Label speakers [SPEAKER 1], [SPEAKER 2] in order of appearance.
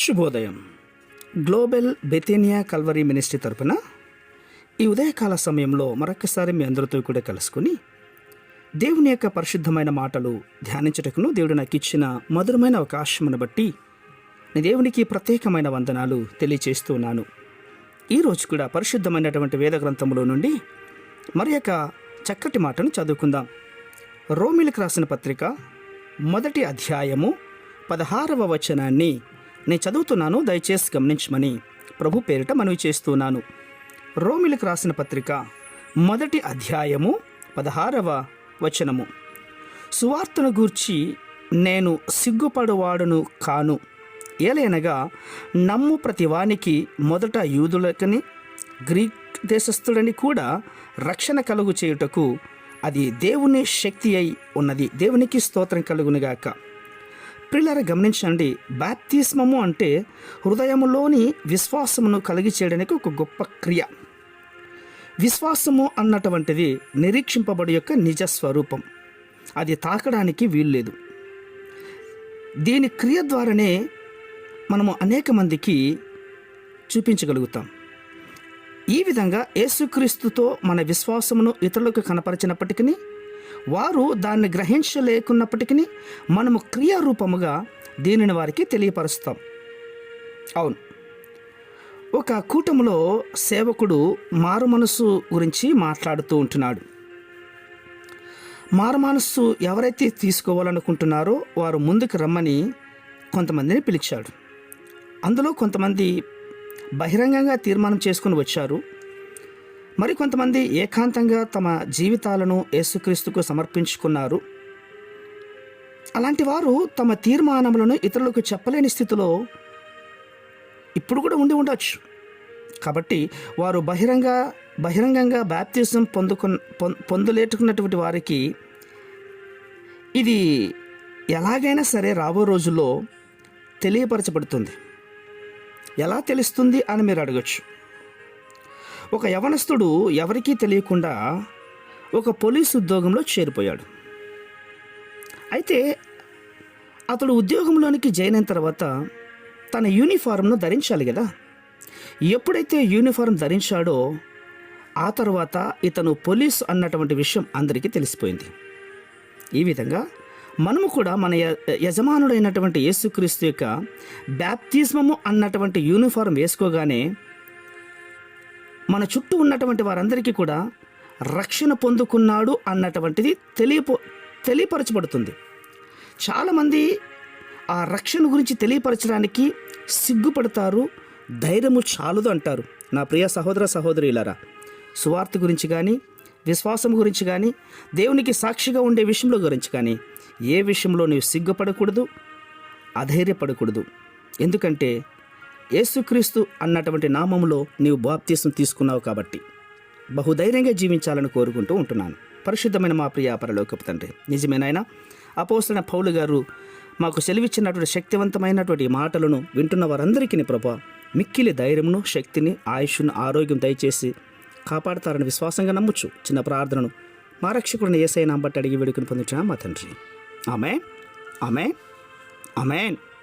[SPEAKER 1] శుభోదయం. Global బెతేనియా Calvary ministry తరపున ఈ ఉదయకాల సమయంలో మరొకసారి మీ అందరితో కూడా కలుసుకుని దేవుని యొక్క పరిశుద్ధమైన మాటలు ధ్యానించటకును దేవుడు నాకు ఇచ్చిన మధురమైన అవకాశమును బట్టి నేను దేవునికి ప్రత్యేకమైన వందనాలు తెలియచేస్తున్నాను. ఈరోజు కూడా పరిశుద్ధమైనటువంటి వేద గ్రంథములో నుండి మరి యొక్క చక్కటి మాటను చదువుకుందాం. రోమిలకు రాసిన పత్రిక 1వ అధ్యాయము 16వ వచనాన్ని నేను చదువుతున్నాను, దయచేసి గమనించమని ప్రభు పేరిట మనవి చేస్తున్నాను. రోమిలకు రాసిన పత్రిక 1వ అధ్యాయము 16వ వచనము. సువార్తను గూర్చి నేను సిగ్గుపడువాడును కాను, ఏలైనగా నమ్ము ప్రతివానికి మొదట యూదులకని గ్రీక్ దేశస్థుడని కూడా రక్షణ కలుగు చేయుటకు అది దేవుని శక్తి అయి ఉన్నది. దేవునికి స్తోత్రం కలుగునుగాక. ప్రియులారా, గమనించండి, బాప్తిస్మము అంటే హృదయములోని విశ్వాసమును కలిగి చేయడానికి ఒక గొప్ప క్రియ. విశ్వాసము అన్నటువంటిది నిరీక్షింపబడి యొక్క నిజ స్వరూపం. అది తాకడానికి వీల్లేదు. దీని క్రియ ద్వారానే మనము అనేక మందికి చూపించగలుగుతాం. ఈ విధంగా యేసుక్రీస్తుతో మన విశ్వాసమును ఇతరులకు కనపరిచినప్పటికీ, వారు దాన్ని గ్రహించలేకున్నప్పటికీ మనము క్రియారూపముగా దీనిని వారికి తెలియపరుస్తాం. అవును, ఒక కూటములో సేవకుడు మారు మనస్సు గురించి మాట్లాడుతూ ఉంటున్నాడు. మారు మనస్సు ఎవరైతే తీసుకోవాలనుకుంటున్నారో వారు ముందుకు రమ్మని కొంతమందిని పిలిచాడు. అందులో కొంతమంది బహిరంగంగా తీర్మానం చేసుకుని వచ్చారు. మరి కొంతమంది ఏకాంతంగా తమ జీవితాలను యేసుక్రీస్తుకు సమర్పించుకున్నారు. అలాంటి వారు తమ తీర్మానములను ఇతరులకు చెప్పలేని స్థితిలో ఇప్పుడు కూడా ఉండి ఉండవచ్చు. కాబట్టి వారు బహిరంగంగా బాప్తిజం పొందలేటుకున్నటువంటి వారికి ఇది ఎలాగైనా సరే రాబో రోజుల్లో తెలియపరచబడుతుంది. ఎలా తెలుస్తుంది అని మీరు అడగచ్చు. ఒక యవనస్తుడు ఎవరికీ తెలియకుండా ఒక పోలీసు ఉద్యోగంలో చేరిపోయాడు. అయితే అతడు ఉద్యోగంలోనికి జాయిన్ అయిన తర్వాత తన యూనిఫారంను ధరించాలి కదా. ఎప్పుడైతే యూనిఫారం ధరించాడో ఆ తర్వాత ఇతను పోలీసు అన్నటువంటి విషయం అందరికీ తెలిసిపోయింది. ఈ విధంగా మనము కూడా మన యజమానుడైనటువంటి యేసుక్రీస్తు యొక్క బాప్తిస్మము అన్నటువంటి యూనిఫారం వేసుకోగానే మన చుట్టూ ఉన్నటువంటి వారందరికీ కూడా రక్షణ పొందుకున్నాడు అన్నటువంటిది తెలియపరచబడుతుంది. చాలామంది ఆ రక్షణ గురించి తెలియపరచడానికి సిగ్గుపడతారు, ధైర్యము చాలదు అంటారు. నా ప్రియ సహోదర సహోదరులారా, సువార్త గురించి కానీ, విశ్వాసం గురించి కానీ, దేవునికి సాక్షిగా ఉండే విషయంలో గురించి కానీ ఏ విషయంలో నీవు సిగ్గుపడకూడదు, అధైర్యపడకూడదు. ఎందుకంటే యేసుక్రీస్తు అన్నటువంటి నామములో నీవు బాప్తిసం తీసుకున్నావు కాబట్టి బహుధైర్యంగా జీవించాలని కోరుకుంటూ ఉంటున్నాను. పరిశుద్ధమైన మా ప్రియ పరలోకపు తండ్రి, నిజమేనాయన అపోస్తలుడైన పౌలు గారు మాకు సెలవిచ్చినటువంటి శక్తివంతమైనటువంటి మాటలను వింటున్న వారందరికీ ప్రభా మిక్కిలి ధైర్యమును, శక్తిని, ఆయుష్ను, ఆరోగ్యం దయచేసి కాపాడతారని విశ్వాసంగా నమ్ముచు చిన్న ప్రార్థనను మా రక్షకుడిని యేసయ్య నామమున బట్టి అడిగి వేడుకొని పొందుచున్నాము మా తండ్రి. ఆమేన్, ఆమేన్, ఆమేన్.